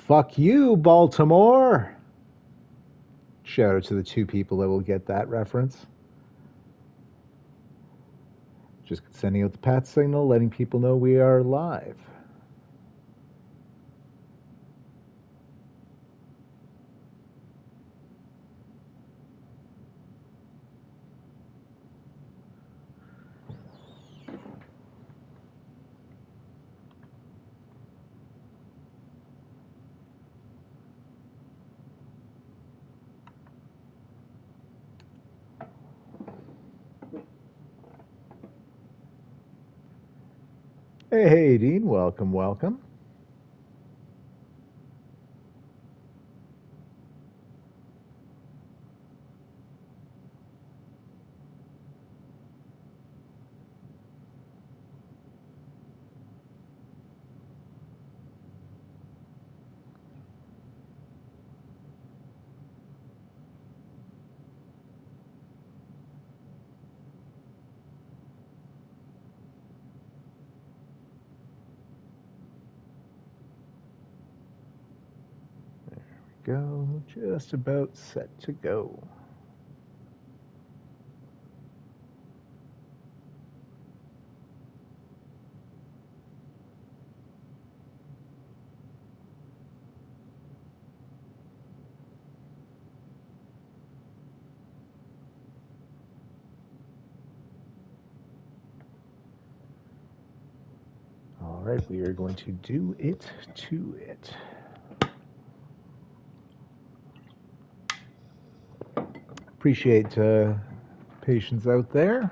Fuck you, Baltimore! Shout out to the two people that will get that reference. Just sending out the pat signal, letting people know we are live. Hey, Dean, welcome. Go, just about set to go. All right, we are going to do it to it. Appreciate patience out there.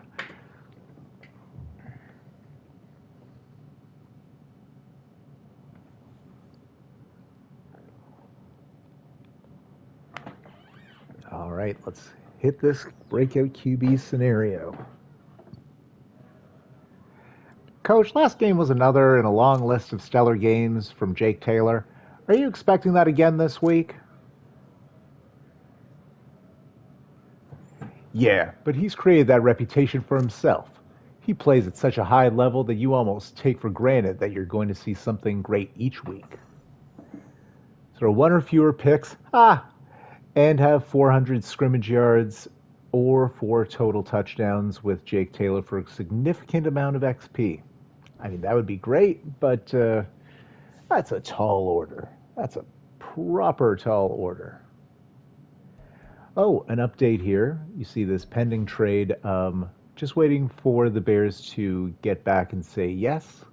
All right, let's hit this breakout QB scenario. Coach, last game was another in a long list of stellar games from Jake Taylor. Are you expecting that again this week? Yeah, but he's created that reputation for himself. He plays at such a high level that you almost take for granted that you're going to see something great each week. Throw one or fewer picks, and have 400 scrimmage yards or 4 total touchdowns with Jake Taylor for a significant amount of XP. I mean, that would be great, but that's a tall order. That's a proper tall order. Oh, an update here. You see this pending trade. Just waiting for the Bears to get back and say yes.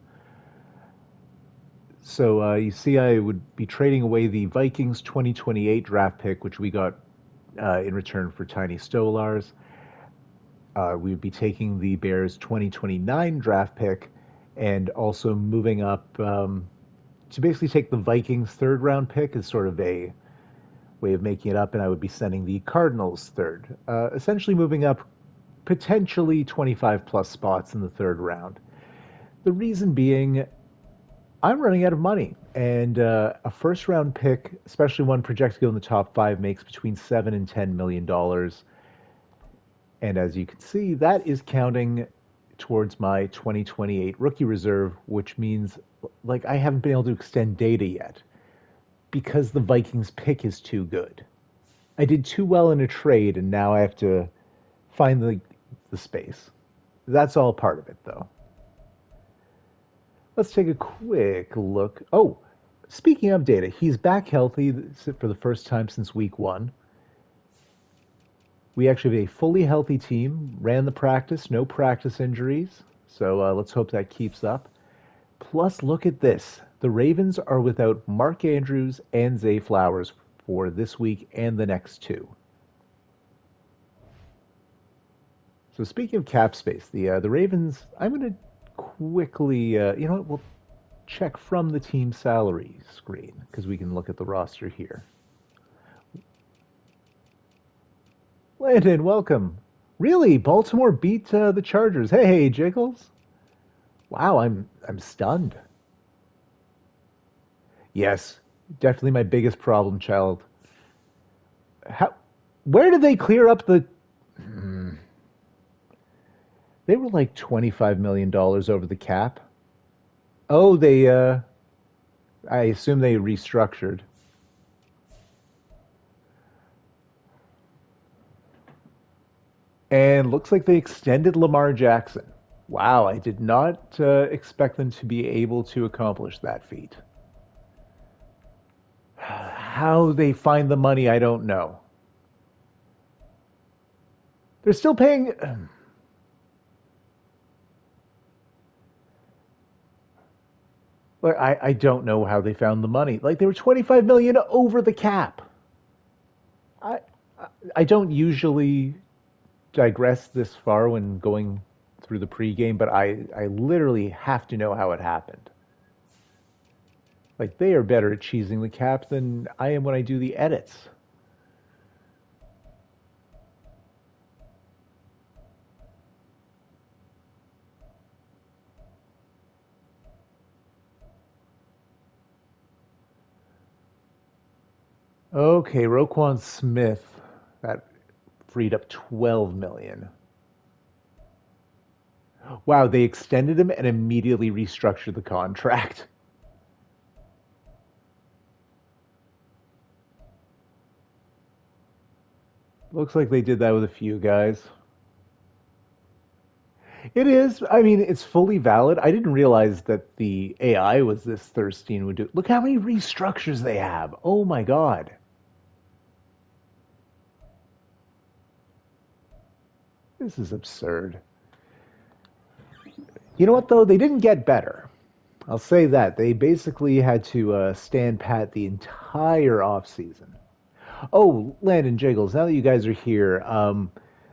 So you see, I would be trading away the Vikings 2028 draft pick, which we got in return for Tiny Stolars. We would be taking the Bears 2029 draft pick and also moving up to basically take the Vikings third round pick as sort of a way of making it up, and I would be sending the Cardinals third, essentially moving up potentially 25 plus spots in the third round. The reason being, I'm running out of money, and a first round pick, especially one projected to go in the top 5, makes between $7 and $10 million. And as you can see, that is counting towards my 2028 rookie reserve, which means like I haven't been able to extend data yet because the Vikings pick is too good. I did too well in a trade, and now I have to find the space. That's all part of it, though. Let's take a quick look. Oh, speaking of data, he's back healthy for the first time since week 1. We actually have a fully healthy team, ran the practice, no practice injuries. So let's hope that keeps up. Plus, look at this. The Ravens are without Mark Andrews and Zay Flowers for this week and the next 2. So speaking of cap space, the Ravens, I'm going to quickly, you know what, we'll check from the team salary screen because we can look at the roster here. Landon, welcome. Really, Baltimore beat the Chargers. Hey, Jiggles. Wow, I'm stunned. Yes, definitely my biggest problem, child. How? Where did they clear up the? They were like $25 million over the cap. Oh, they. I assume they restructured. And looks like they extended Lamar Jackson. Wow, I did not expect them to be able to accomplish that feat. How they find the money, I don't know. They're still paying. Like, I don't know how they found the money. Like they were 25 million over the cap. I I don't usually digress this far when going through the pregame, but I literally have to know how it happened. Like they are better at cheesing the cap than I am when I do the edits. Okay, Roquan Smith, that freed up 12 million. Wow, they extended him and immediately restructured the contract. Looks like they did that with a few guys. It is. I mean, it's fully valid. I didn't realize that the AI was this thirsty and would do. Look how many restructures they have. Oh my god. This is absurd. You know what, though? They didn't get better. I'll say that. They basically had to stand pat the entire offseason. Oh, Landon Jiggles, now that you guys are here,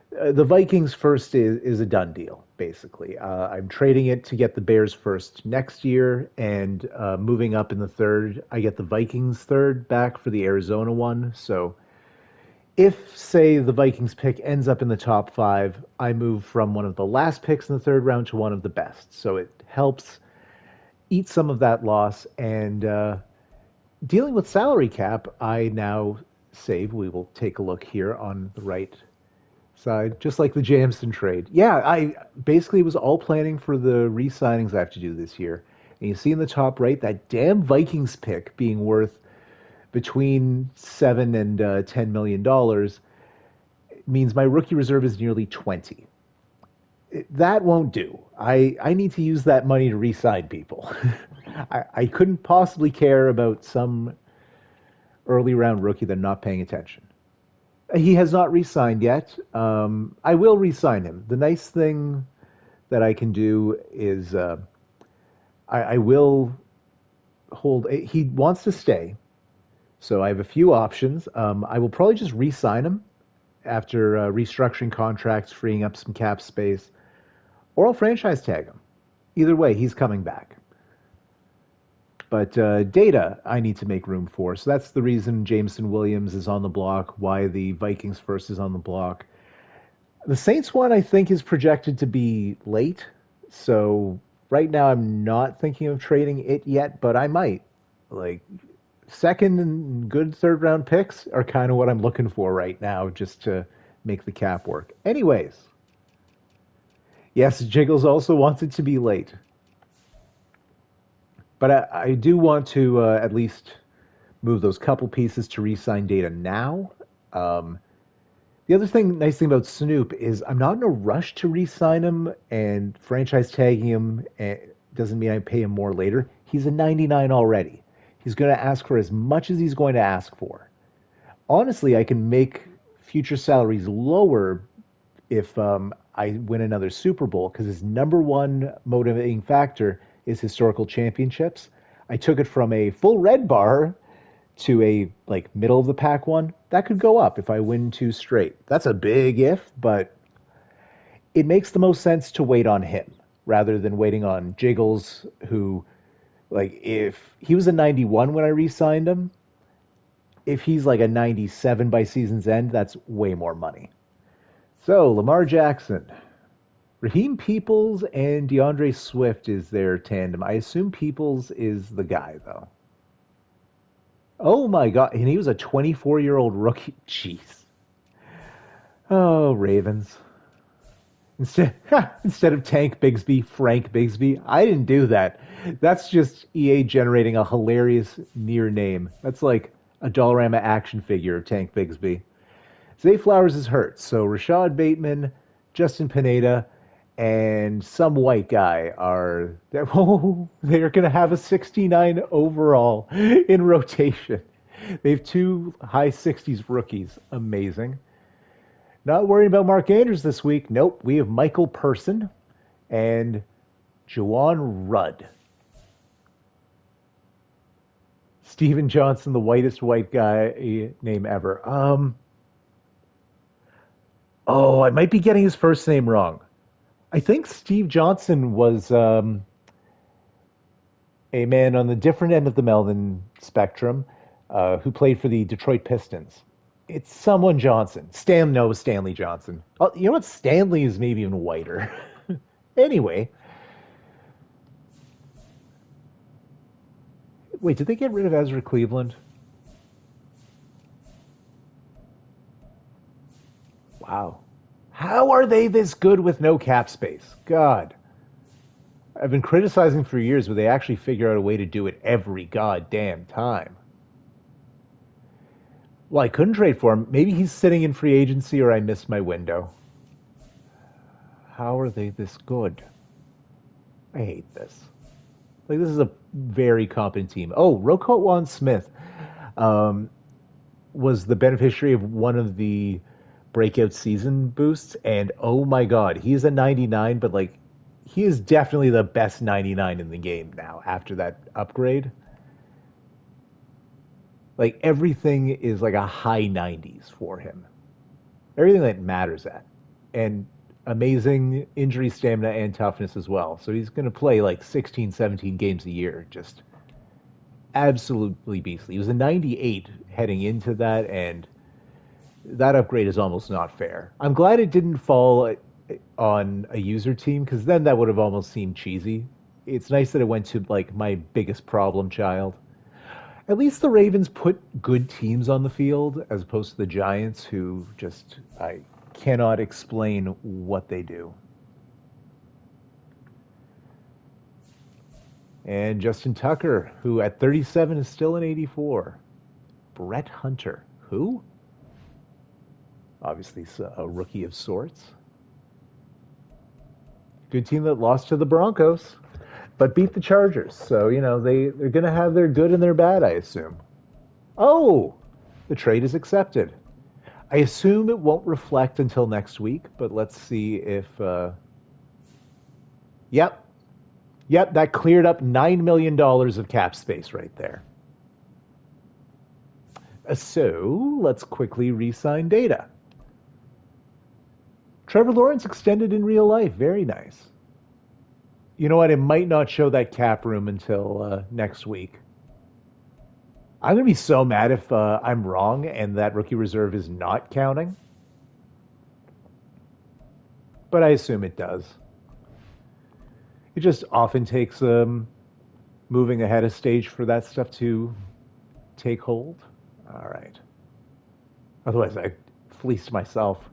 the Vikings first is a done deal, basically. I'm trading it to get the Bears first next year, and moving up in the third, I get the Vikings third back for the Arizona one. So if, say, the Vikings pick ends up in the top five, I move from one of the last picks in the third round to one of the best. So it helps eat some of that loss. And dealing with salary cap, I now save. We will take a look here on the right side, just like the Jamison trade. Yeah, I basically was all planning for the re-signings I have to do this year. And you see in the top right that damn Vikings pick being worth between $7 and $10 million means my rookie reserve is nearly 20. That won't do. I need to use that money to re-sign people. I couldn't possibly care about some early round rookie that I'm not paying attention. He has not re-signed yet. I will re-sign him. The nice thing that I can do is I will hold. He wants to stay, so I have a few options. I will probably just re-sign him after restructuring contracts, freeing up some cap space, or I'll franchise tag him. Either way, he's coming back. But data, I need to make room for. So that's the reason Jameson Williams is on the block, why the Vikings first is on the block. The Saints one, I think, is projected to be late. So right now, I'm not thinking of trading it yet, but I might. Like, second and good third round picks are kind of what I'm looking for right now, just to make the cap work. Anyways, yes, Jiggles also wants it to be late. But I do want to at least move those couple pieces to re-sign data now. Um, the other nice thing about Snoop is I'm not in a rush to re-sign him, and franchise tagging him doesn't mean I pay him more later. He's a 99 already. He's going to ask for as much as he's going to ask for. Honestly, I can make future salaries lower if I win another Super Bowl because his number one motivating factor is historical championships. I took it from a full red bar to a like middle of the pack one. That could go up if I win two straight. That's a big if, but it makes the most sense to wait on him rather than waiting on Jiggles, who, like, if he was a 91 when I re-signed him, if he's like a 97 by season's end, that's way more money. So, Lamar Jackson, Raheem Peoples and DeAndre Swift is their tandem. I assume Peoples is the guy, though. Oh my God. And he was a 24-year-old rookie. Jeez. Oh, Ravens. Instead of Tank Bigsby, Frank Bigsby. I didn't do that. That's just EA generating a hilarious near name. That's like a Dollarama action figure of Tank Bigsby. Zay Flowers is hurt, so Rashad Bateman Justin Pineda and some white guy are they're going to have a 69 overall in rotation. They have two high 60s rookies. Amazing. Not worrying about Mark Andrews this week. Nope. We have Michael Person and Juwan Rudd. Steven Johnson, the whitest white guy name ever. Oh, I might be getting his first name wrong. I think Steve Johnson was a man on the different end of the Melvin spectrum who played for the Detroit Pistons. It's someone Johnson. Stanley Johnson. Oh, you know what? Stanley is maybe even whiter. Anyway. Wait, did they get rid of Ezra Cleveland? Wow. How are they this good with no cap space? God. I've been criticizing for years, but they actually figure out a way to do it every goddamn time. Well, I couldn't trade for him. Maybe he's sitting in free agency or I missed my window. How are they this good? I hate this. Like, this is a very competent team. Oh, Roquan Smith was the beneficiary of one of the breakout season boosts, and oh my god, he's a 99, but like, he is definitely the best 99 in the game now after that upgrade. Like, everything is like a high 90s for him. Everything that matters at. And amazing injury stamina and toughness as well. So he's going to play like 16, 17 games a year. Just absolutely beastly. He was a 98 heading into that, and that upgrade is almost not fair. I'm glad it didn't fall on a user team, because then that would have almost seemed cheesy. It's nice that it went to like my biggest problem child. At least the Ravens put good teams on the field as opposed to the Giants, who just, I cannot explain what they do. And Justin Tucker, who at 37 is still an 84. Brett Hunter, who? Obviously a rookie of sorts. Good team that lost to the Broncos, but beat the Chargers. So, you know, they're going to have their good and their bad, I assume. Oh, the trade is accepted. I assume it won't reflect until next week, but let's see if... Yep, that cleared up $9 million of cap space right there. So, let's quickly re-sign data. Trevor Lawrence extended in real life. Very nice. You know what? It might not show that cap room until next week. I'm going to be so mad if I'm wrong and that rookie reserve is not counting. But I assume it does. It just often takes moving ahead of stage for that stuff to take hold. All right. Otherwise, I fleeced myself.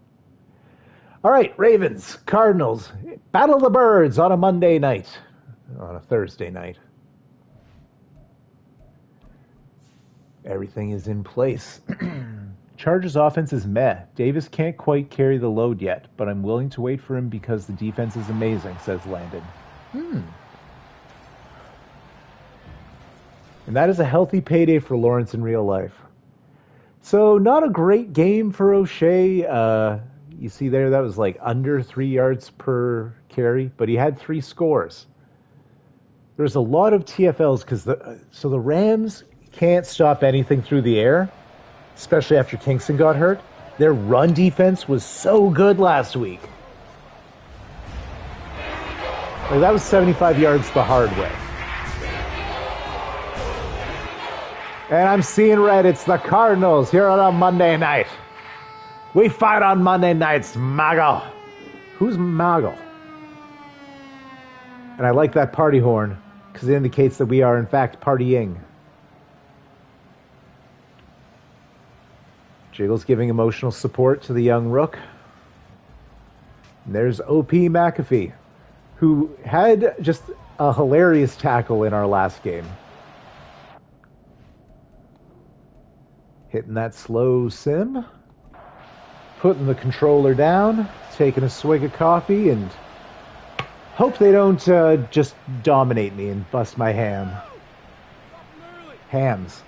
All right, Ravens, Cardinals, Battle of the Birds on a Monday night, on a Thursday night. Everything is in place. Chargers offense is meh. Davis can't quite carry the load yet, but I'm willing to wait for him because the defense is amazing, says Landon. And that is a healthy payday for Lawrence in real life. So not a great game for O'Shea. You see there, that was like under 3 yards per carry, but he had 3 scores. There's a lot of TFLs because the Rams can't stop anything through the air, especially after Kingston got hurt. Their run defense was so good last week. Like, that was 75 yards the hard way. And I'm seeing red. It's the Cardinals here on a Monday night. We fight on Monday nights, Mago. Who's Mago? And I like that party horn because it indicates that we are, in fact, partying. Jiggles giving emotional support to the young rook. And there's O.P. McAfee, who had just a hilarious tackle in our last game. Hitting that slow sim. Putting the controller down. taking a swig of coffee and hope they don't just dominate me and bust my hams.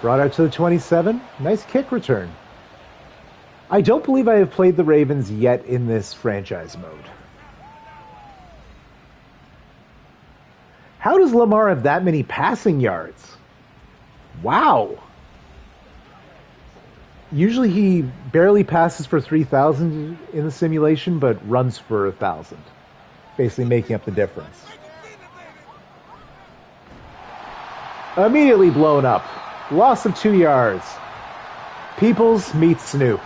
Brought out to the 27. Nice kick return. I don't believe I have played the Ravens yet in this franchise mode. How does Lamar have that many passing yards? Wow. Usually he barely passes for 3,000 in the simulation, but runs for 1,000. Basically making up the difference. Immediately blown up. Loss of 2 yards. Peoples meets Snoop.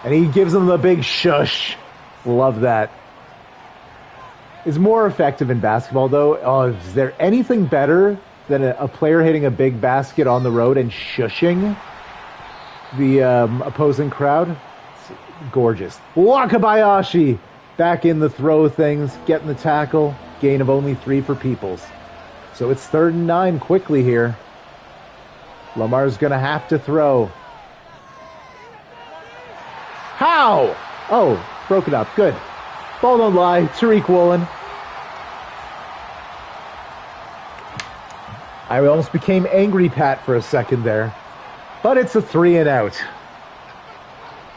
And he gives him the big shush. Love that. Is more effective in basketball, though. Oh, is there anything better than a player hitting a big basket on the road and shushing the opposing crowd? It's gorgeous. Wakabayashi back in the throw things, getting the tackle. Gain of only 3 for Peoples. So it's 3rd and 9 quickly here. Lamar's going to have to throw. How? Oh, broke it up. Good. Ball don't lie. Tariq Woolen. I almost became angry Pat for a second there. But it's a 3 and out.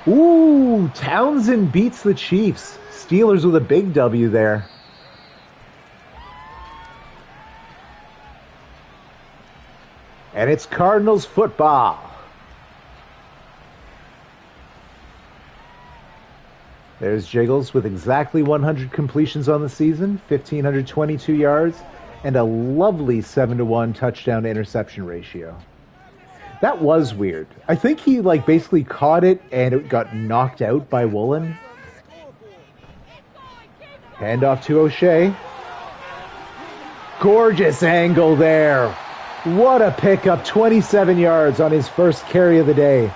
Ooh, Townsend beats the Chiefs. Steelers with a big W there. And it's Cardinals football. There's Jiggles with exactly 100 completions on the season, 1,522 yards, and a lovely 7-to-1 touchdown to interception ratio. That was weird. I think he basically caught it and it got knocked out by Woolen. Handoff to O'Shea. Gorgeous angle there. What a pickup, 27 yards on his first carry of the day.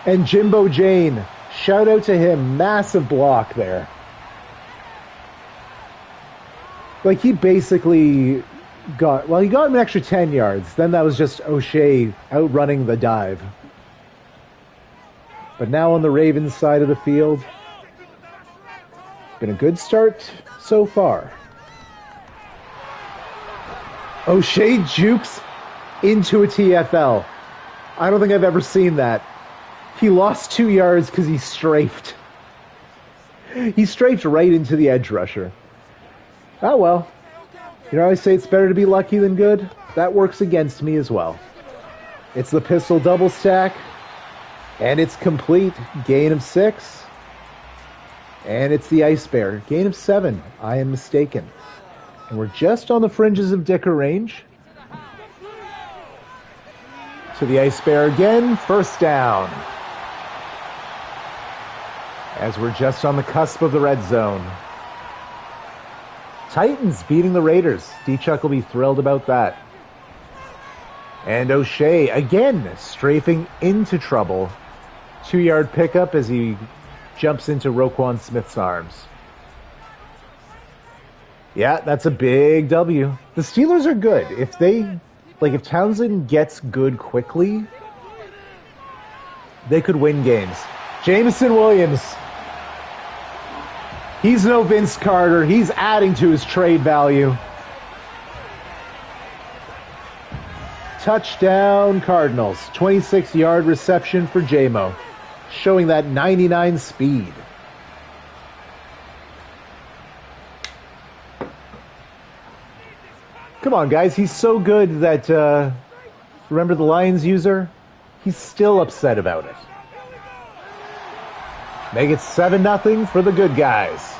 And Jimbo Jane, shout out to him, massive block there. He basically got him an extra 10 yards. Then that was just O'Shea outrunning the dive. But now on the Ravens side of the field, been a good start so far. O'Shea jukes into a TFL. I don't think I've ever seen that. He lost 2 yards because he strafed. He strafed right into the edge rusher. Oh well. You know, I always say it's better to be lucky than good. That works against me as well. It's the pistol double stack. And it's complete. Gain of 6. And it's the Ice Bear. Gain of 7. I am mistaken. And we're just on the fringes of Dicker range. To the Ice Bear again. First down. As we're just on the cusp of the red zone. Titans beating the Raiders. D-Chuck will be thrilled about that. And O'Shea, again, strafing into trouble. 2-yard pickup as he jumps into Roquan Smith's arms. Yeah, that's a big W. The Steelers are good. If Townsend gets good quickly, they could win games. Jameson Williams. He's no Vince Carter. He's adding to his trade value. Touchdown Cardinals. 26-yard reception for J-Mo. Showing that 99 speed. Come on, guys. He's so good that, remember the Lions user? He's still upset about it. Make it 7-0 for the good guys.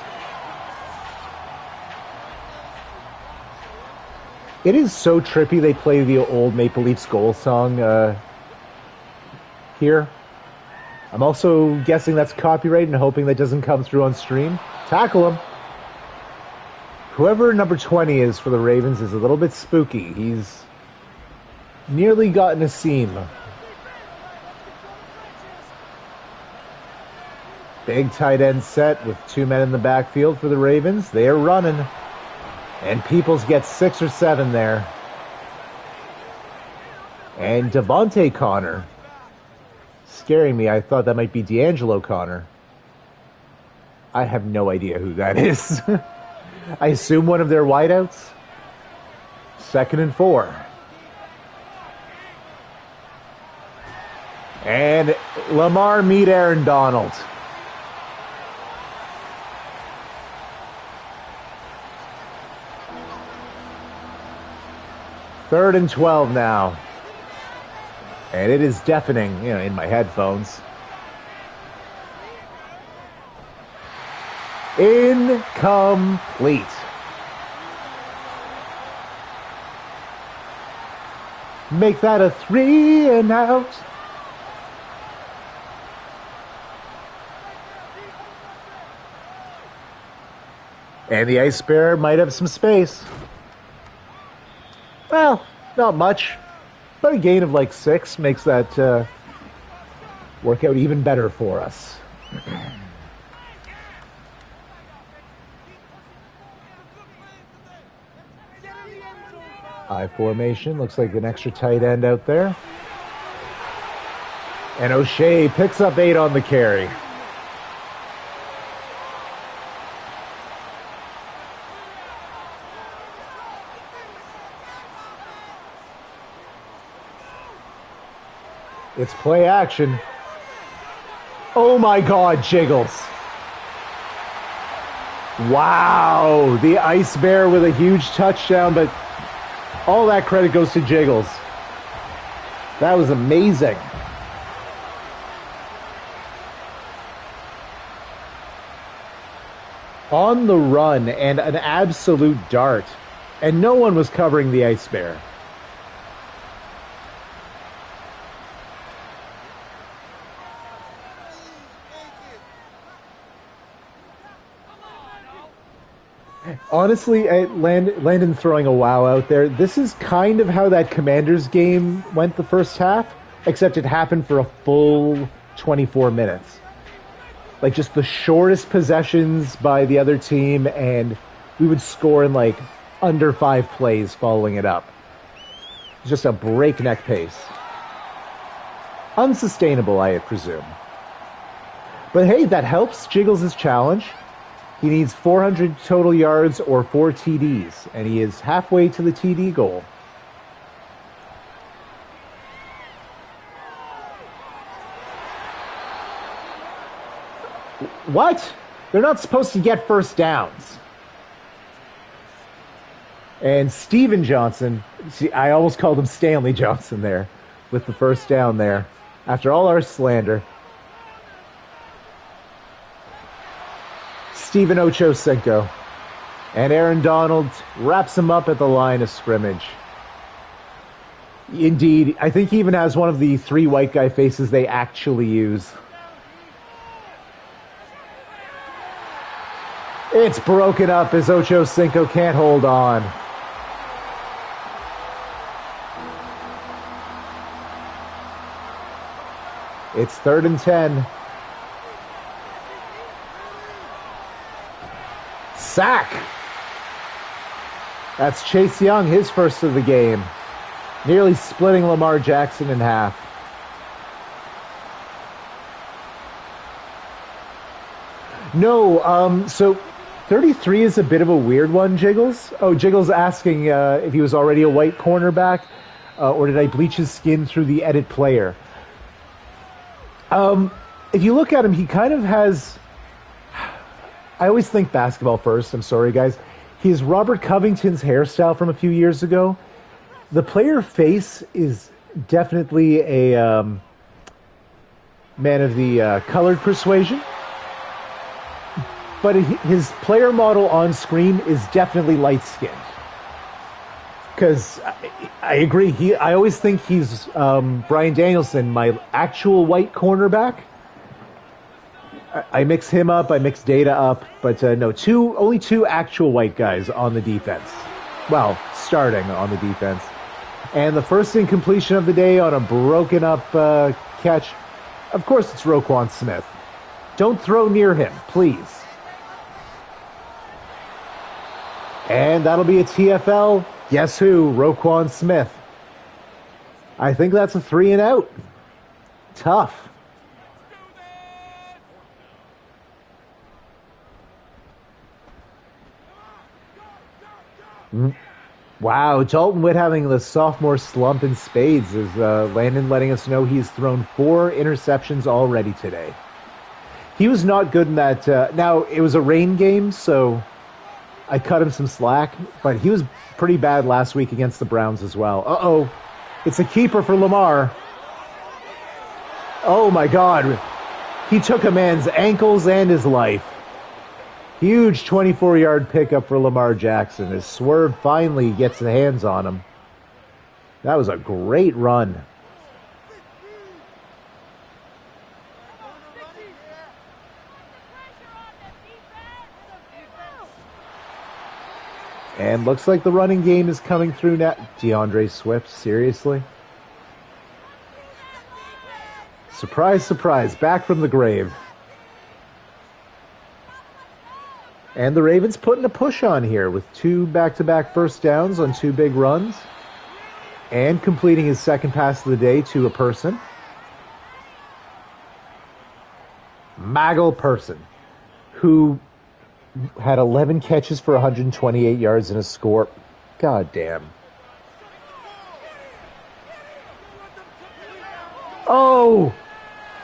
It is so trippy they play the old Maple Leafs goal song here. I'm also guessing that's copyright and hoping that doesn't come through on stream. Tackle him. Whoever number 20 is for the Ravens is a little bit spooky. He's nearly gotten a seam. Big tight end set with 2 men in the backfield for the Ravens. They are running. And Peoples gets 6 or 7 there. And Devontae Connor scaring me. I thought that might be D'Angelo Connor. I have no idea who that is. I assume one of their wideouts. 2nd and 4. And Lamar meet Aaron Donald. Third and 12 now. And it is deafening, in my headphones. Incomplete. Make that a 3 and out. And the Ice Bear might have some space. Well, not much. But a gain of like 6 makes that work out even better for us. I formation. Looks like an extra tight end out there. And O'Shea picks up 8 on the carry. It's play action. Oh my God, Jiggles. Wow, the Ice Bear with a huge touchdown, but all that credit goes to Jiggles. That was amazing. On the run and an absolute dart, and no one was covering the Ice Bear. Honestly, Landon throwing a wow out there. This is kind of how that Commanders game went the first half, except it happened for a full 24 minutes. Like just the shortest possessions by the other team, and we would score in like under 5 plays following it up. It's just a breakneck pace. Unsustainable, I presume. But hey, that helps Jiggles' challenge. He needs 400 total yards or 4 TDs, and he is halfway to the TD goal. What? They're not supposed to get first downs. And Steven Johnson, see, I almost called him Stanley Johnson there, with the first down there, after all our slander. Steven Ochocinco. And Aaron Donald wraps him up at the line of scrimmage. Indeed, I think he even has one of the 3 white guy faces they actually use. It's broken up as Ochocinco can't hold on. It's 3rd and 10. Sack! That's Chase Young, his first of the game. Nearly splitting Lamar Jackson in half. No, so 33 is a bit of a weird one, Jiggles. Oh, Jiggles asking if he was already a white cornerback, or did I bleach his skin through the edit player? If you look at him, he kind of has... I always think basketball first. I'm sorry, guys. He has Robert Covington's hairstyle from a few years ago. The player face is definitely a man of the colored persuasion. But his player model on screen is definitely light-skinned. Because I agree. I always think he's Brian Danielson, my actual white cornerback. I mix him up, I mix Data up, but no, only 2 actual white guys on the defense. Well, starting on the defense. And the first incompletion of the day on a broken up catch, of course it's Roquan Smith. Don't throw near him, please. And that'll be a TFL. Guess who? Roquan Smith. I think that's a 3 and out. Tough. Wow, Dalton Witt having the sophomore slump in spades is Landon letting us know he's thrown 4 interceptions already today. He was not good in that. Now, it was a rain game, so I cut him some slack, but he was pretty bad last week against the Browns as well. Uh-oh. It's a keeper for Lamar. Oh, my God. He took a man's ankles and his life. Huge 24-yard pickup for Lamar Jackson as Swerve finally gets the hands on him. That was a great run. And looks like the running game is coming through now. DeAndre Swift, seriously? Surprise, surprise, back from the grave. And the Ravens putting a push on here with 2 back-to-back first downs on 2 big runs. And completing his second pass of the day to a person. Maggle Person, who had 11 catches for 128 yards and a score. God damn. Oh!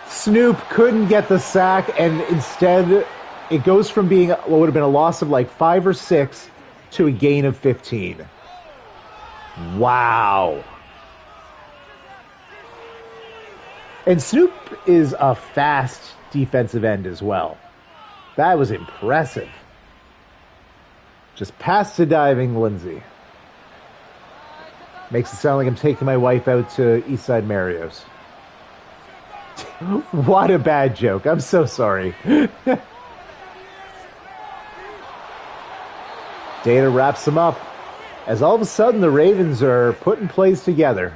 Snoop couldn't get the sack, and instead it goes from being what would have been a loss of like 5 or 6 to a gain of 15. Wow. And Snoop is a fast defensive end as well. That was impressive. Just past the diving Lindsay. Makes it sound like I'm taking my wife out to Eastside Mario's. What a bad joke. I'm so sorry. Data wraps them up as all of a sudden the Ravens are putting plays together.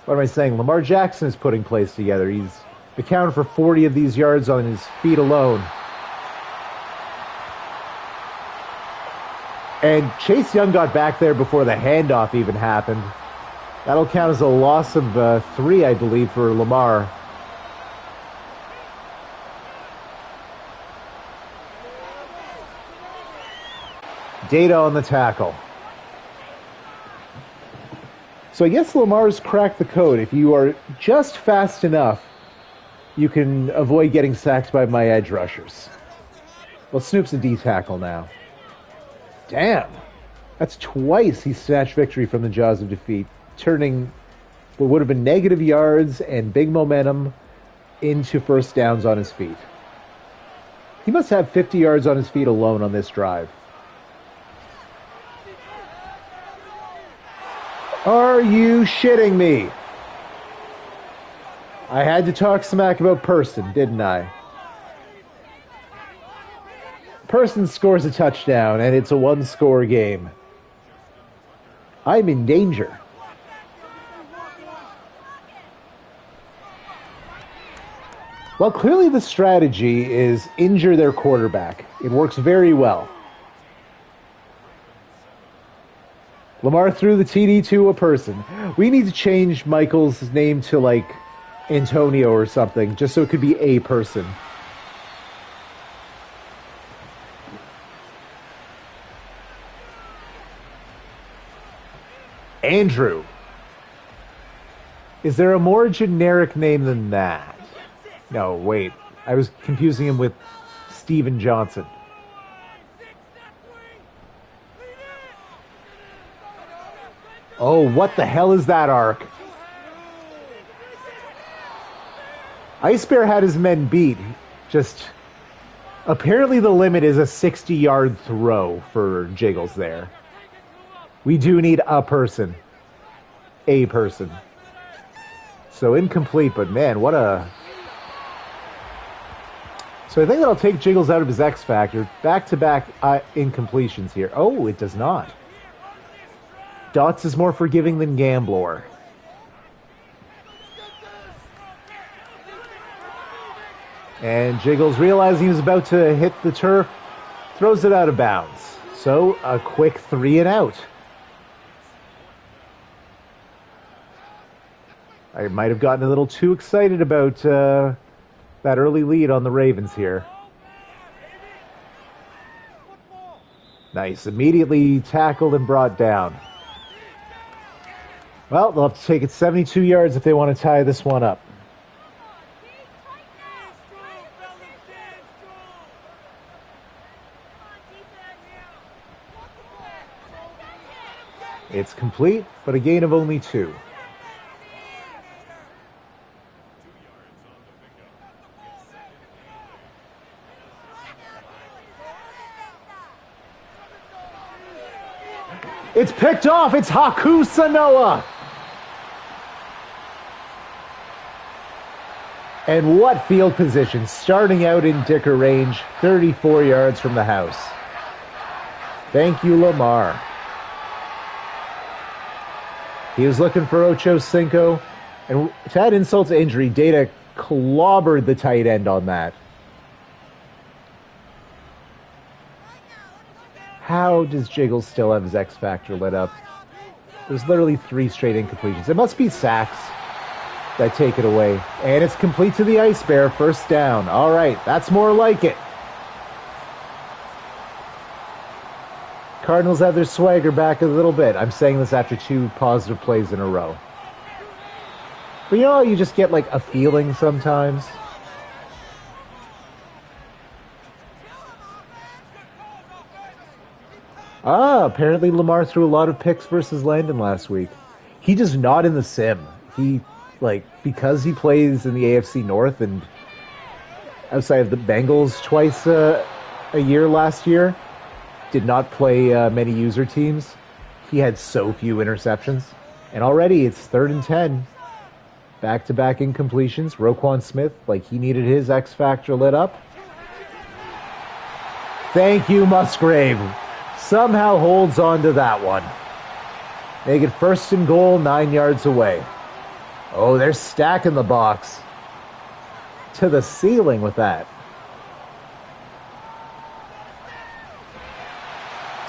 What am I saying? Lamar Jackson is putting plays together. He's accounted for 40 of these yards on his feet alone. And Chase Young got back there before the handoff even happened. That'll count as a loss of 3, I believe, for Lamar. Data on the tackle. So I guess Lamar's cracked the code. If you are just fast enough, you can avoid getting sacked by my edge rushers. Well, Snoop's a D tackle now. Damn. That's twice he snatched victory from the jaws of defeat, turning what would have been negative yards and big momentum into first downs on his feet. He must have 50 yards on his feet alone on this drive. Are you shitting me? I had to talk smack about Person, didn't I? Person scores a touchdown, and it's a 1-score game. I'm in danger. Well, clearly the strategy is injure their quarterback. It works very well. Lamar threw the TD to a person. We need to change Michael's name to, like, Antonio or something, just so it could be a person. Andrew. Is there a more generic name than that? No, wait. I was confusing him with Steven Johnson. Oh, what the hell is that arc? Ice Bear had his men beat. Just, apparently the limit is a 60-yard throw for Jiggles there. We do need a person. A person. So incomplete, but man, what a... So I think that'll take Jiggles out of his X factor. Back-to-back incompletions here. Oh, it does not. Dots is more forgiving than Gambler. And Jiggles, realizing he was about to hit the turf, throws it out of bounds. So a quick 3 and out. I might have gotten a little too excited about that early lead on the Ravens here. Nice. Immediately tackled and brought down. Well, they'll have to take it 72 yards if they want to tie this one up. It's complete, but a gain of only 2. It's picked off. It's Haku Sanoa. And what field position, starting out in Dicker range, 34 yards from the house. Thank you, Lamar. He was looking for Ocho Cinco, and to add insult to injury, Data clobbered the tight end on that. How does Jiggles still have his X Factor lit up? There's literally 3 straight incompletions. It must be sacks that take it away. And it's complete to the Ice Bear, first down. All right, that's more like it. Cardinals have their swagger back a little bit. I'm saying this after 2 positive plays in a row. But you know how you just get like a feeling sometimes? Apparently Lamar threw a lot of picks versus Landon last week. He does not in the sim. He, because he plays in the AFC North and outside of the Bengals twice a year last year, did not play many user teams. He had so few interceptions. And already it's 3rd and 10. Back-to-back incompletions. Roquan Smith, he needed his X Factor lit up. Thank you, Musgrave. Somehow holds on to that one. Make it 1st and goal, 9 yards away. Oh, they're stacking the box to the ceiling with that.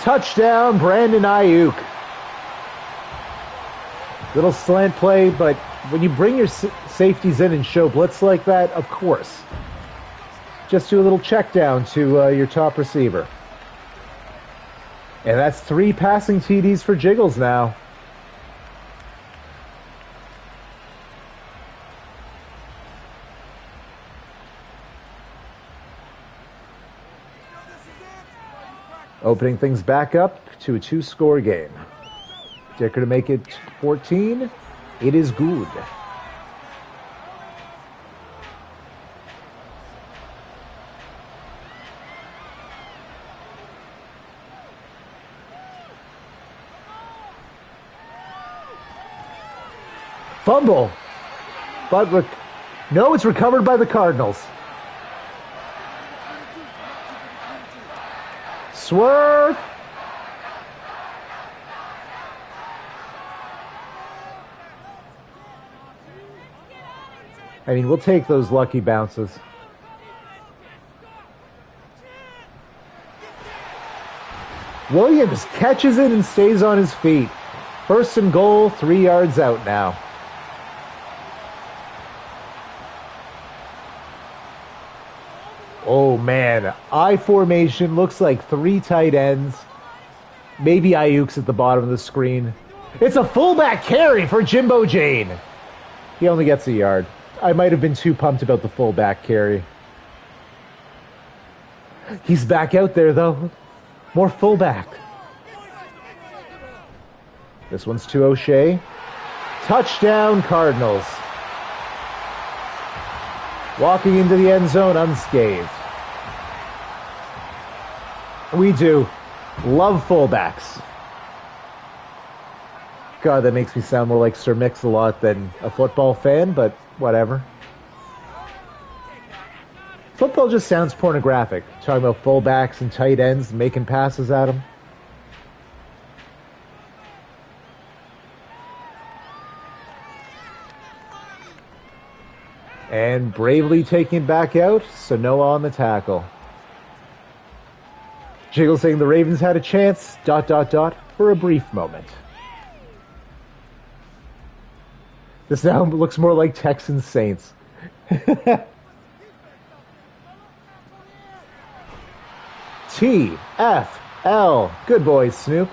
Touchdown, Brandon Ayuk. Little slant play, but when you bring your safeties in and show blitz like that, of course. Just do a little check down to your top receiver. And that's 3 passing TDs for Jiggles now. Opening things back up to a 2-score game. Dicker to make it 14. It is good. Fumble. But no, it's recovered by the Cardinals. Swerve. I mean, we'll take those lucky bounces. Williams catches it and stays on his feet. 1st and goal, 3 yards out now. Oh, man. I formation looks like 3 tight ends. Maybe Ayuk's at the bottom of the screen. It's a fullback carry for Jimbo Jane. He only gets a yard. I might have been too pumped about the fullback carry. He's back out there, though. More fullback. This one's to O'Shea. Touchdown, Cardinals. Walking into the end zone unscathed. We do love fullbacks. God, that makes me sound more like Sir Mix-a-Lot than a football fan, but whatever. Football just sounds pornographic. Talking about fullbacks and tight ends and making passes at them. And bravely taking it back out, Sanoa on the tackle. Jiggle saying the Ravens had a chance, ... for a brief moment. This now looks more like Texans Saints. TFL. L. Good boy, Snoop.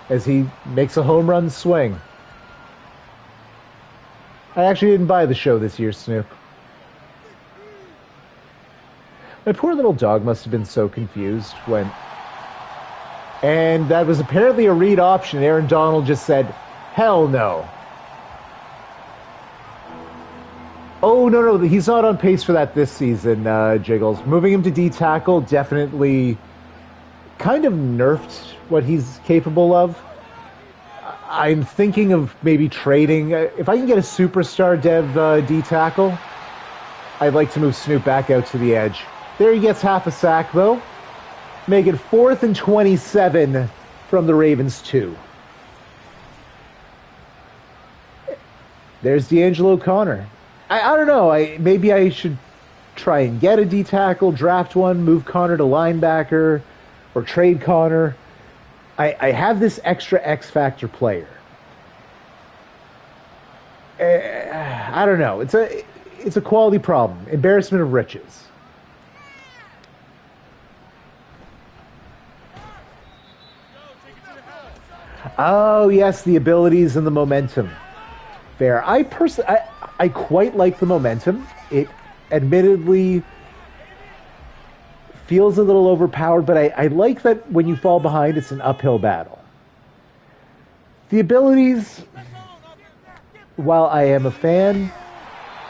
As he makes a home run swing. I actually didn't buy the show this year, Snoop. My poor little dog must have been so confused when... And that was apparently a read option. Aaron Donald just said, hell no. Oh, no, he's not on pace for that this season, Jiggles. Moving him to D-tackle definitely kind of nerfed what he's capable of. I'm thinking of maybe trading. If I can get a superstar dev D-tackle, I'd like to move Snoop back out to the edge. There he gets half a sack, though. Make it 4th and 27 from the Ravens' 2. There's D'Angelo Connor. I don't know. Maybe I should try and get a D-tackle, draft one, move Connor to linebacker, or trade Connor. I have this extra X-Factor player. I don't know. It's a quality problem. Embarrassment of riches. Oh, yes, the abilities and the momentum. Fair. I quite like the momentum. It admittedly feels a little overpowered, but I like that when you fall behind, it's an uphill battle. The abilities, while I am a fan,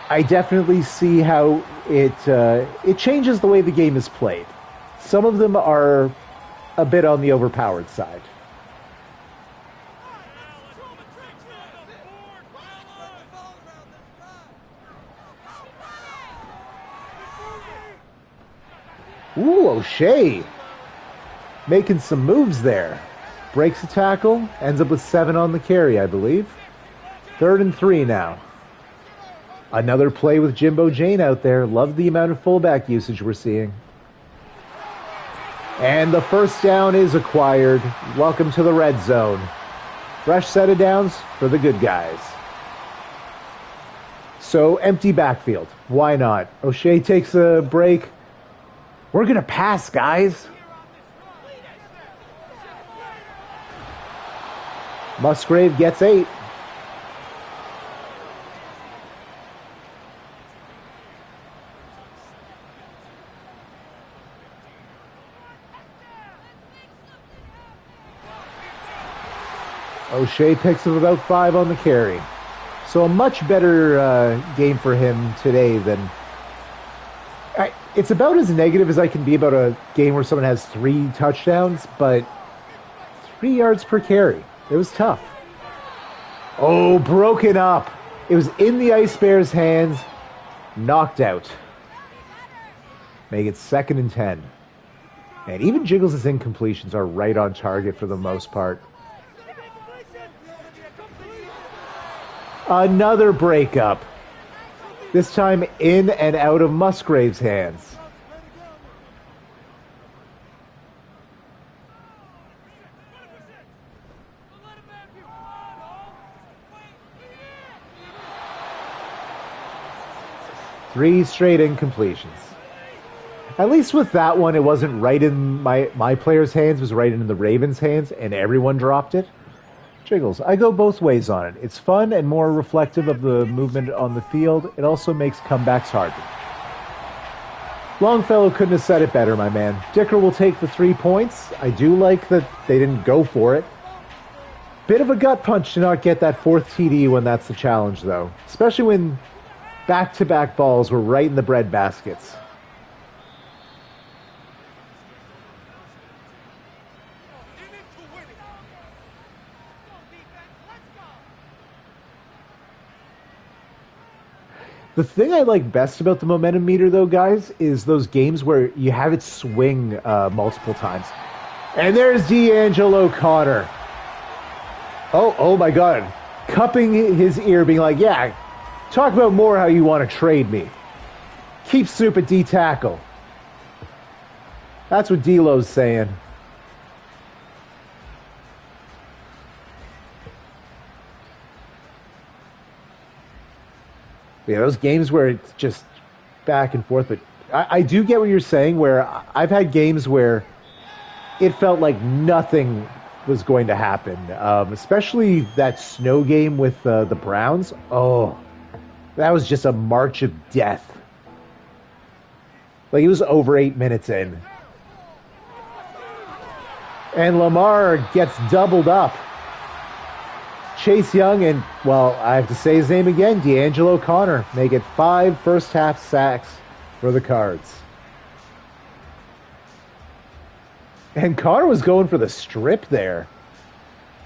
I definitely see how it changes the way the game is played. Some of them are a bit on the overpowered side. Ooh, O'Shea making some moves there. Breaks a tackle, ends up with 7 on the carry, I believe. 3rd and 3 now. Another play with Jimbo Jane out there. Love the amount of fullback usage we're seeing. And the first down is acquired. Welcome to the red zone. Fresh set of downs for the good guys. So, empty backfield. Why not? O'Shea takes a break. We're going to pass, guys. Musgrave gets 8. O'Shea picks up about 5 on the carry. So a much better game for him today than... It's about as negative as I can be about a game where someone has 3 touchdowns, but 3 yards per carry. It was tough. Oh, broken up. It was in the Ice Bears' hands. Knocked out. Make it 2nd and 10. And even Jiggles' incompletions are right on target for the most part. Another breakup. This time in and out of Musgrave's hands. Three straight incompletions. At least with that one, it wasn't right in my player's hands. It was right in the Ravens' hands, and everyone dropped it. Jiggles, I go both ways on it. It's fun and more reflective of the movement on the field. It also makes comebacks harder. Longfellow couldn't have said it better, my man. Dicker will take the 3 points. I do like that they didn't go for it. Bit of a gut punch to not get that 4th TD when that's the challenge, though. Especially when back-to-back balls were right in the bread baskets. The thing I like best about the momentum meter, though, guys, is those games where you have it swing multiple times. And there's D'Angelo Connor. Oh my God. Cupping his ear, being like, yeah, talk about more how you want to trade me. Keep Snoop at D-tackle. That's what D-Lo's saying. Yeah, those games where it's just back and forth. But I do get what you're saying, where I've had games where it felt like nothing was going to happen, especially that snow game with the Browns. Oh, that was just a march of death. Like, it was over 8 minutes in. And Lamar gets doubled up. Chase Young and, well, I have to say his name again, D'Angelo Connor, make it 5 first-half sacks for the Cards. And Connor was going for the strip there.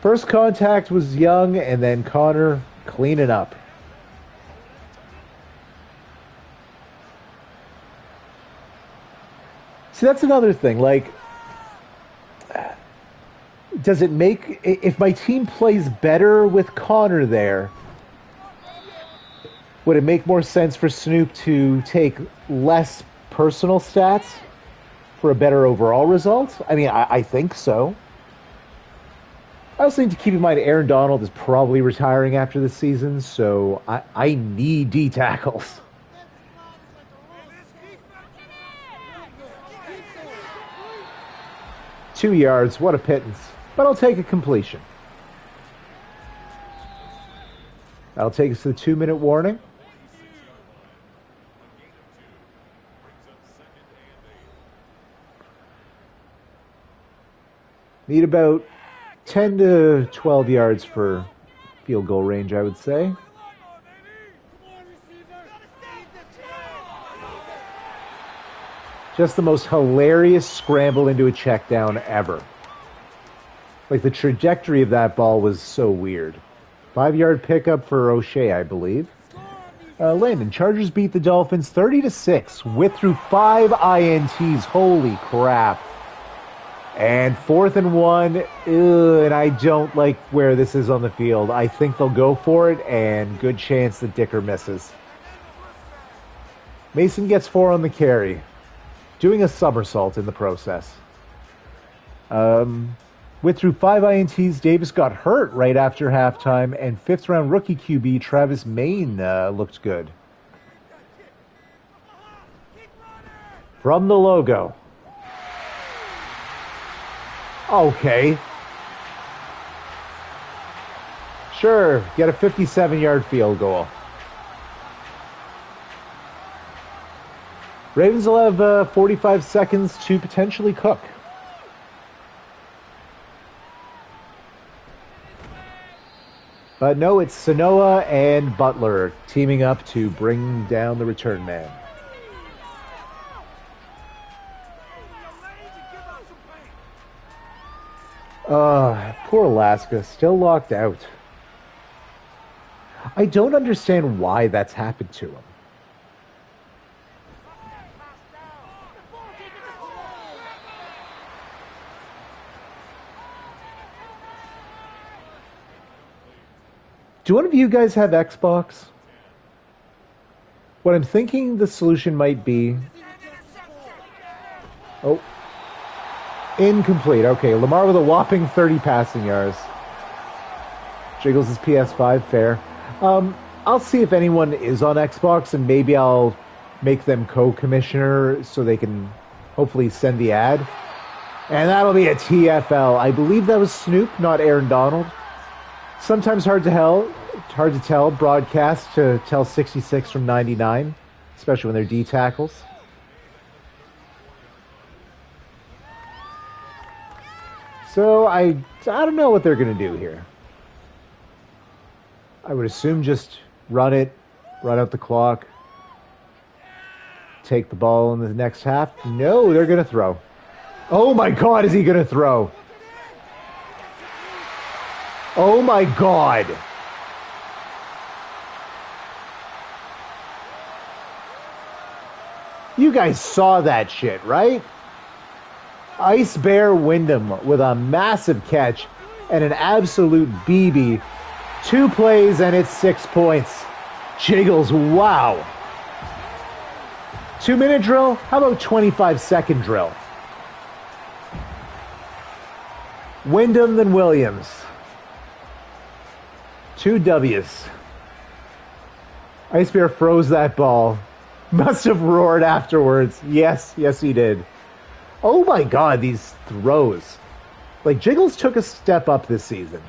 First contact was Young, and then Connor cleaning up. See, that's another thing. Like, does it make... If my team plays better with Connor there, would it make more sense for Snoop to take less personal stats for a better overall result? I mean, I think so. I also need to keep in mind Aaron Donald is probably retiring after this season, so I need D tackles. Two yards, what a pittance. But I'll take a completion. That'll take us to the 2-minute warning. Need about 10 to 12 yards for field goal range, I would say. Just the most hilarious scramble into a check down ever. Like, the trajectory of that ball was so weird. 5-yard pickup for O'Shea, I believe. Landon, Chargers beat the Dolphins 30-6, with through 5 INTs. Holy crap. And 4th and 1, and I don't like where this is on the field. I think they'll go for it, and good chance that Dicker misses. Mason gets 4 on the carry, doing a somersault in the process. With through 5 INTs, Davis got hurt right after halftime, and 5th-round rookie QB Travis Main looked good. From the logo. Okay. Sure, get a 57-yard field goal. Ravens will have 45 seconds to potentially cook. But no, it's Sanoa and Butler teaming up to bring down the return man. Poor Alaska, still locked out. I don't understand why that's happened to him. Do one of you guys have Xbox? What I'm thinking the solution might be... Oh. Incomplete. Okay, Lamar with a whopping 30 passing yards. Jiggles his PS5, fair. I'll see if anyone is on Xbox, and maybe I'll make them co-commissioner so they can hopefully send the ad. And that'll be a TFL. I believe that was Snoop, not Aaron Donald. Sometimes hard to tell broadcast to tell 66 from 99, especially when they're D tackles. So I don't know what they're going to do here. I would assume just run out the clock, take the ball in the next half. No, they're going to throw. Oh my God, is he going to throw? Oh my God. You guys saw that shit, right? Ice Bear Wyndham with a massive catch and an absolute BB. 2 plays and it's 6 points. Jiggles, wow. 2-minute drill? How about 25-second drill? Wyndham then Williams. 2 W's. Ice Bear froze that ball. Must have roared afterwards. Yes, he did. Oh my god, these throws. Like, Jiggles took a step up this season.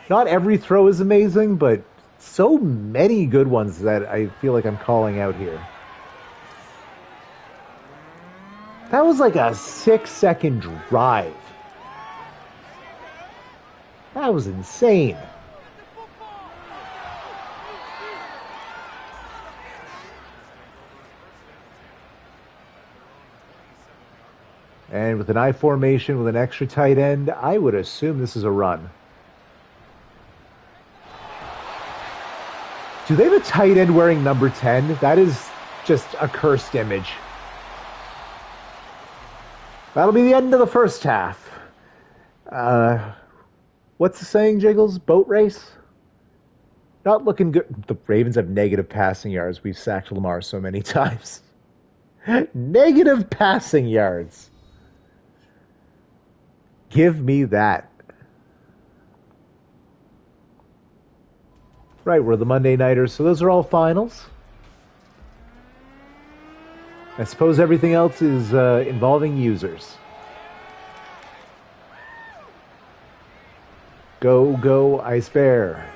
Not every throw is amazing, but so many good ones that I feel like I'm calling out here. That was like a 6-second drive. That was insane. And with an I formation with an extra tight end, I would assume this is a run. Do they have a tight end wearing number 10? That is just a cursed image. That'll be the end of the first half. What's the saying, Jiggles? Boat race? Not looking good. The Ravens have negative passing yards. We've sacked Lamar so many times. Negative passing yards. Give me that. Right, we're the Monday Nighters, so those are all finals. I suppose everything else is involving users. Go, go, Ice Bear.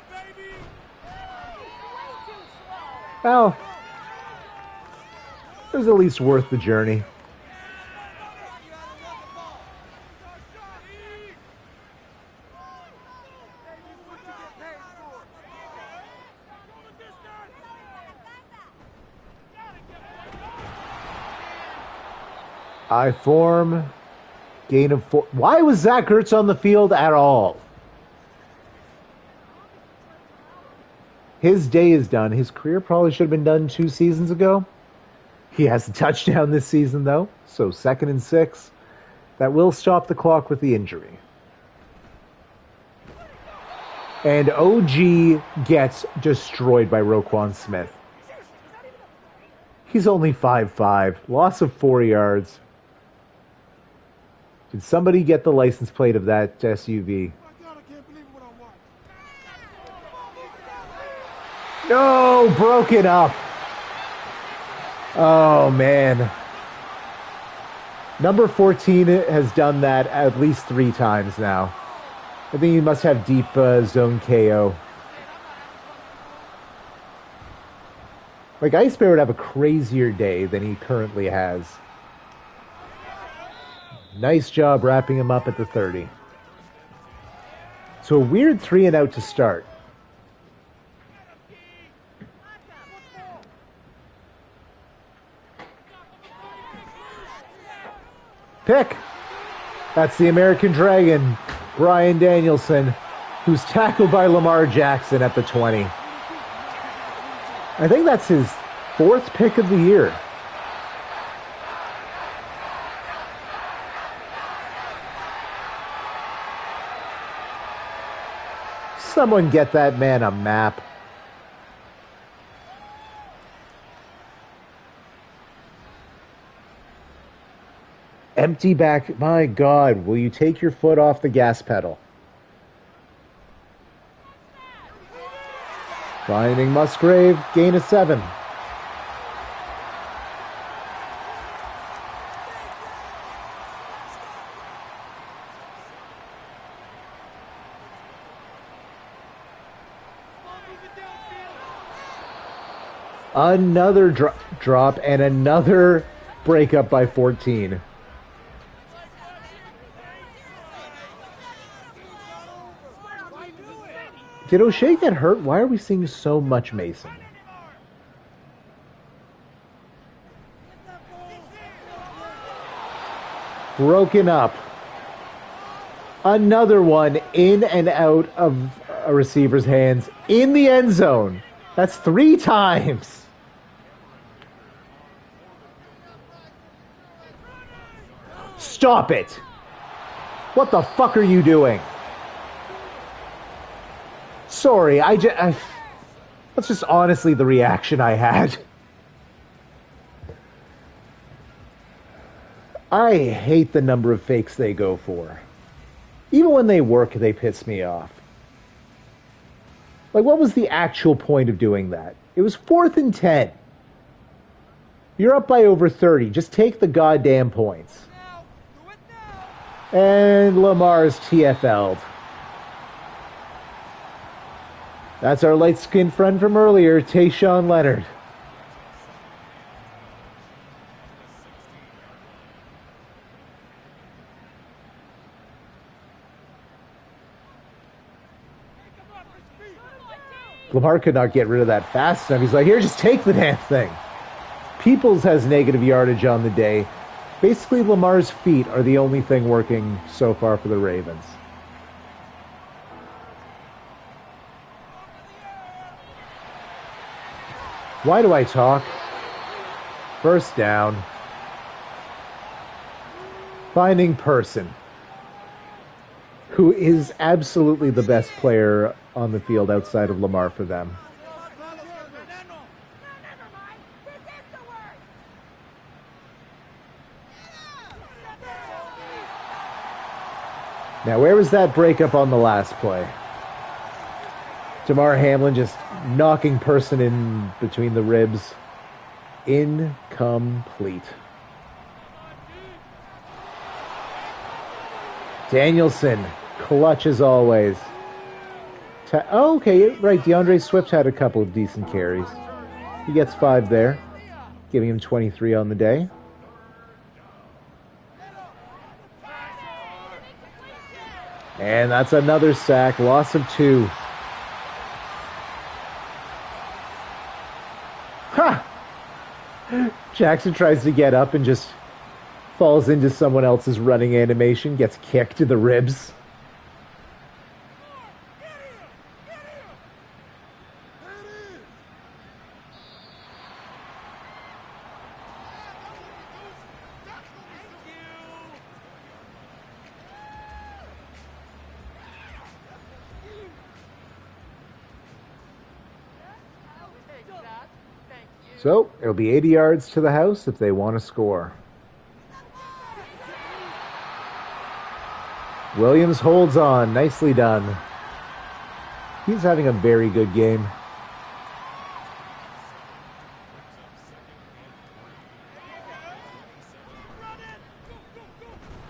Well, it was at least worth the journey. I form, gain of 4. Why was Zach Ertz on the field at all? His day is done. His career probably should have been done 2 seasons ago. He has a touchdown this season, though. So 2nd and 6. That will stop the clock with the injury. And OG gets destroyed by Roquan Smith. He's only 5'5". Loss of 4 yards. Did somebody get the license plate of that SUV? No, broken up. Oh, man. Number 14 has done that at least 3 times now. I think he must have deep zone KO. Like, Ice Bear would have a crazier day than he currently has. Nice job wrapping him up at the 30. So a weird 3 and out to start. Pick. That's the American Dragon, Brian Danielson, who's tackled by Lamar Jackson at the 20. I think that's his 4th pick of the year. Someone get that man a map. Empty back. My God, will you take your foot off the gas pedal? Finding Musgrave, gain of 7. Another drop and another breakup by 14. Did O'Shea get hurt? Why are we seeing so much Mason? Broken up. Another one in and out of a receiver's hands in the end zone. That's 3 times. Stop it. What the fuck are you doing? Sorry, that's just honestly the reaction I had. I hate the number of fakes they go for. Even when they work, they piss me off. Like, what was the actual point of doing that? It was 4th and 10. You're up by over 30. Just take the goddamn points. And Lamar's TFL'd. That's our light-skinned friend from earlier, Tayshaun Leonard. Lamar could not get rid of that fast enough. He's like, here, just take the damn thing. Peoples has negative yardage on the day. Basically, Lamar's feet are the only thing working so far for the Ravens. Why do I talk? First down. Finding Person, who is absolutely the best player on the field outside of Lamar for them. Now, where was that breakup on the last play? Damar Hamlin just knocking Person in between the ribs. Incomplete. Danielson, clutch as always. Oh, okay, right. DeAndre Swift had a couple of decent carries. He gets 5 there, giving him 23 on the day. And that's another sack, loss of 2. Ha! Jackson tries to get up and just falls into someone else's running animation, gets kicked to the ribs. So, it'll be 80 yards to the house if they want to score. Williams holds on. Nicely done. He's having a very good game.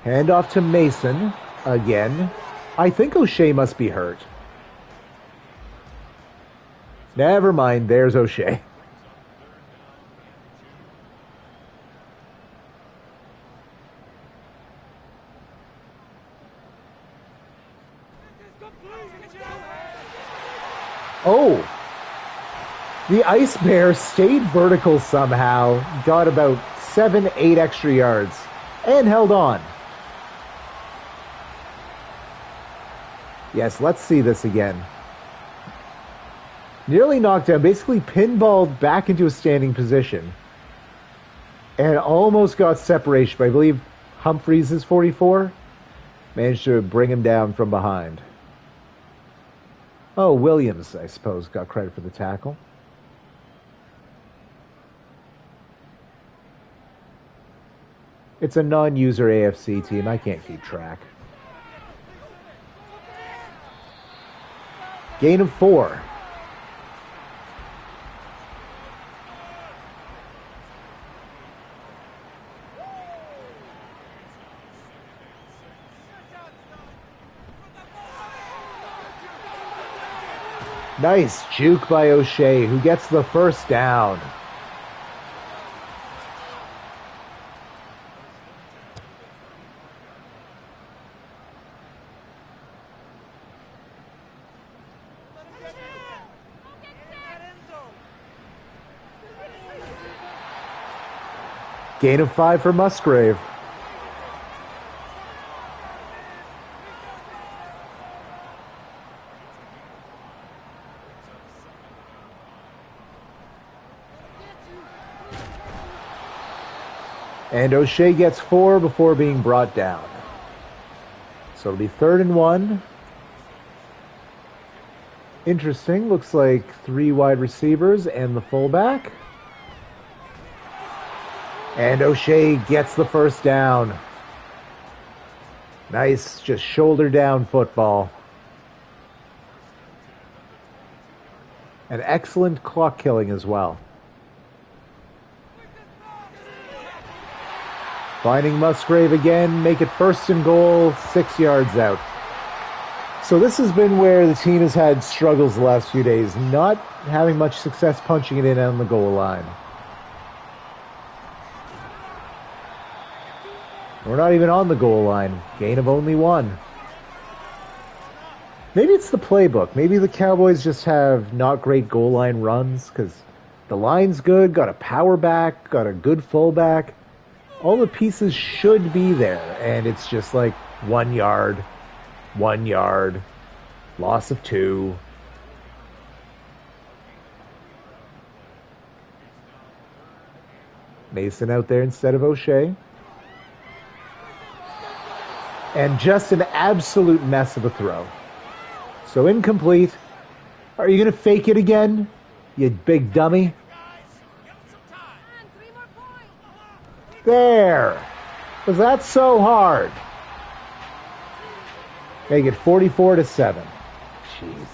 Hand off to Mason again. I think O'Shea must be hurt. Never mind, there's O'Shea. Oh, the Ice Bear stayed vertical somehow, got about 7-8 extra yards, and held on. Yes, let's see this again. Nearly knocked down, basically pinballed back into a standing position, and almost got separation. But I believe Humphreys is 44. Managed to bring him down from behind. Oh, Williams, I suppose, got credit for the tackle. It's a non-user AFC team. I can't keep track. Gain of 4. Nice juke by O'Shea, who gets the first down. Gain of 5 for Musgrave. And O'Shea gets 4 before being brought down. So it'll be 3rd and 1. Interesting. Looks like 3 wide receivers and the fullback. And O'Shea gets the first down. Nice, just shoulder down football. And excellent clock killing as well. Finding Musgrave again, make it first and goal, 6 yards out. So this has been where the team has had struggles the last few days, not having much success punching it in on the goal line. We're not even on the goal line. Gain of only 1. Maybe it's the playbook. Maybe the Cowboys just have not great goal line runs because the line's good, got a power back, got a good fullback. All the pieces should be there, and it's just like 1 yard, 1 yard, loss of 2. Mason out there instead of O'Shea. And just an absolute mess of a throw. So incomplete. Are you going to fake it again, you big dummy? There. Was that so hard? Make it 44-7. Jeez.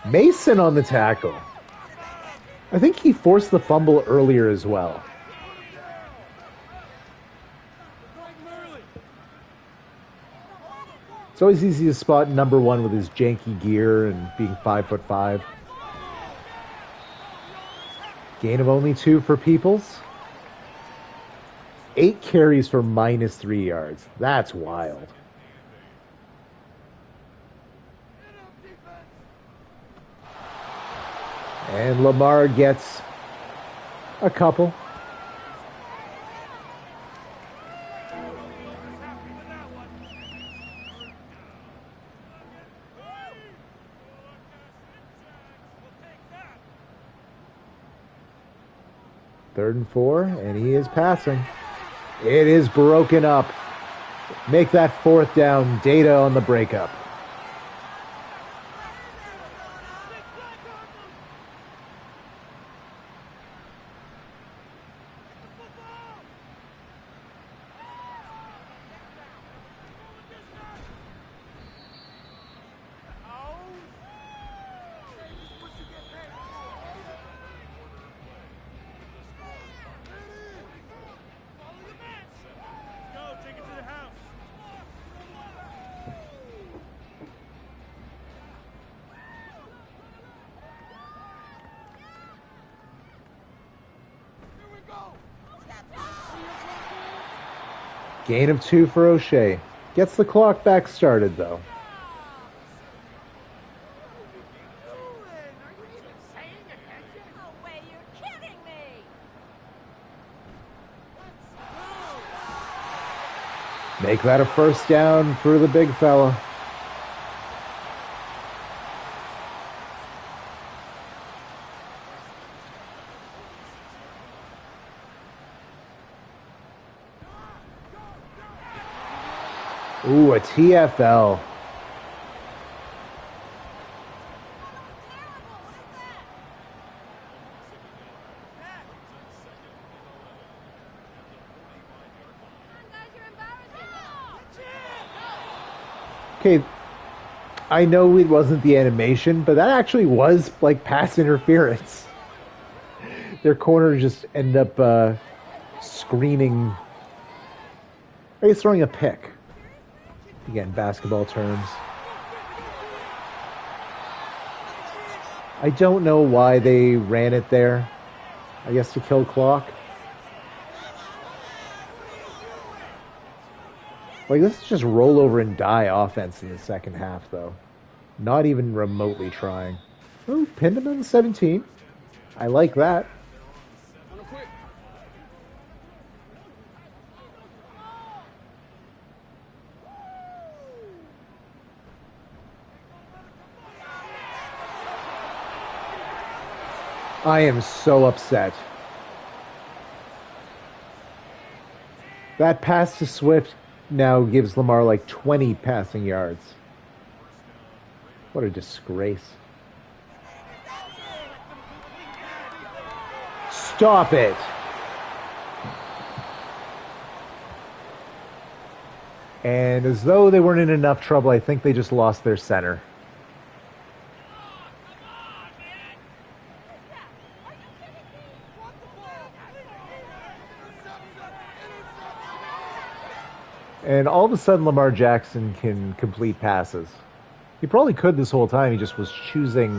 Mason on the tackle. I think he forced the fumble earlier as well. It's always easy to spot number 1 with his janky gear and being 5'5". Gain of only 2 for Peoples. 8 carries for -3 yards. That's wild. And Lamar gets a couple. Third and 4, and he is passing. It is broken up. Make that 4th down. Data on the breakup. Gain of 2 for O'Shea. Gets the clock back started, though. Make that a first down for the big fella. Ooh, a TFL. Okay, I know it wasn't the animation, but that actually was like pass interference. Their corner just ended up screaming. He's throwing a pick. Again, basketball terms. I don't know why they ran it there. I guess to kill clock. Like, this is just roll over and die offense in the second half, though. Not even remotely trying. Oh, pinned him on the 17. I like that. I am so upset. That pass to Swift now gives Lamar like 20 passing yards. What a disgrace. Stop it. And as though they weren't in enough trouble, I think they just lost their center. And all of a sudden, Lamar Jackson can complete passes. He probably could this whole time. He just was choosing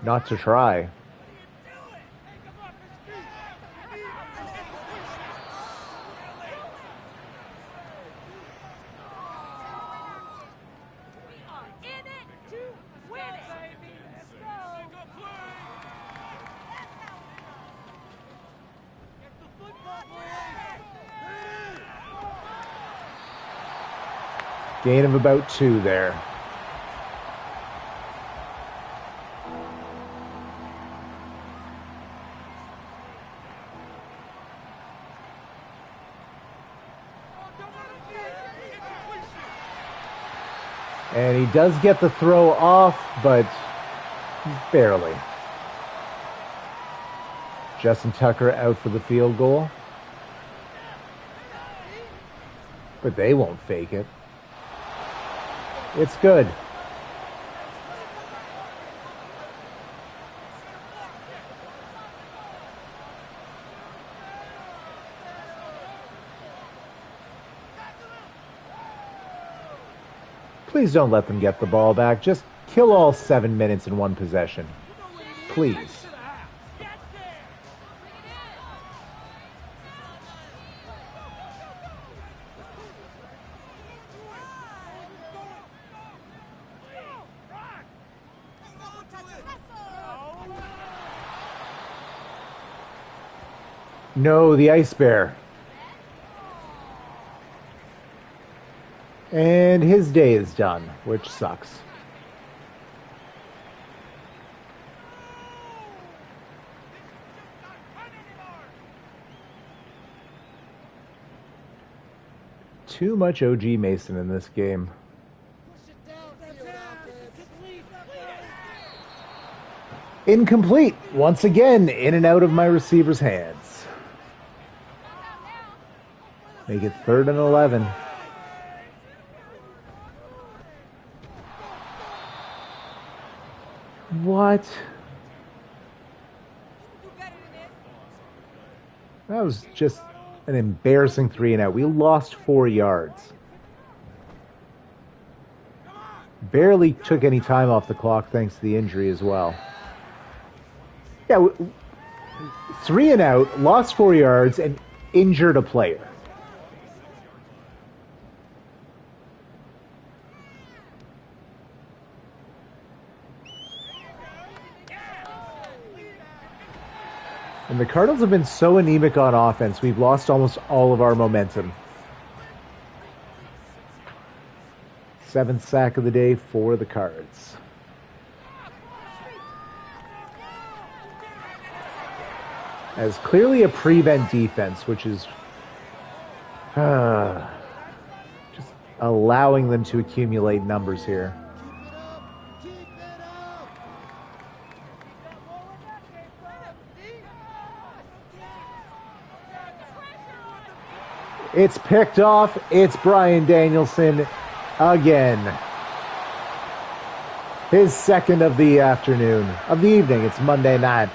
not to try. Gain of about 2 there. And he does get the throw off, but barely. Justin Tucker out for the field goal. But they won't fake it. It's good. Please don't let them get the ball back. Just kill all 7 minutes in one possession. Please. No, the Ice Bear. And his day is done, which sucks. Too much OG Mason in this game. Incomplete. Once again, in and out of my receiver's hands. Make it 3rd and 11. What? That was just an embarrassing 3 and out. We lost 4 yards. Barely took any time off the clock thanks to the injury as well. Yeah, 3 and out, lost 4 yards, and injured a player. And the Cardinals have been so anemic on offense, we've lost almost all of our momentum. 7th sack of the day for the Cards. As clearly a prevent defense, which is just allowing them to accumulate numbers here. It's picked off. It's Brian Danielson again. His 2nd of the afternoon, of the evening. It's Monday night.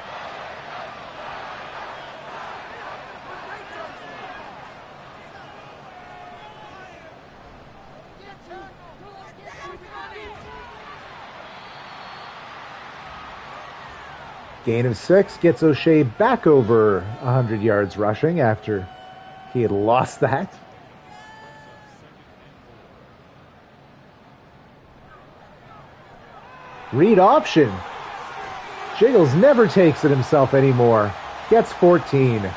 Gain of 6 gets O'Shea back over 100 yards rushing after he had lost that. Read option. Jiggles never takes it himself anymore. Gets 14.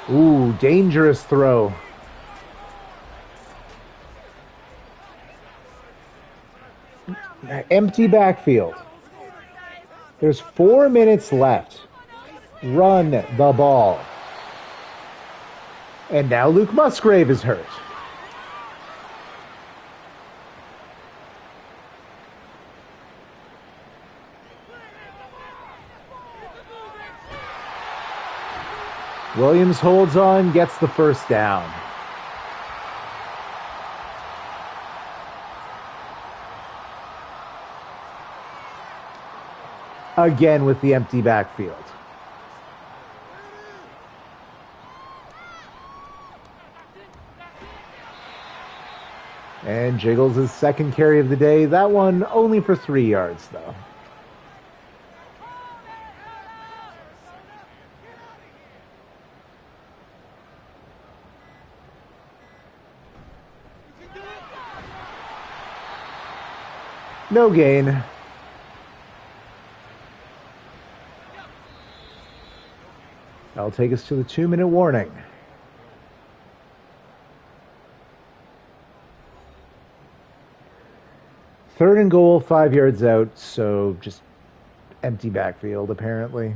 Ooh, dangerous throw. Empty backfield. There's 4 minutes left. Run the ball. And now Luke Musgrave is hurt. Williams holds on, gets the first down. Again with the empty backfield. And Jiggles' his second carry of the day. That one only for 3 yards, though. No gain. That'll take us to the 2-minute warning. Third and goal, 5 yards out, so just empty backfield, apparently.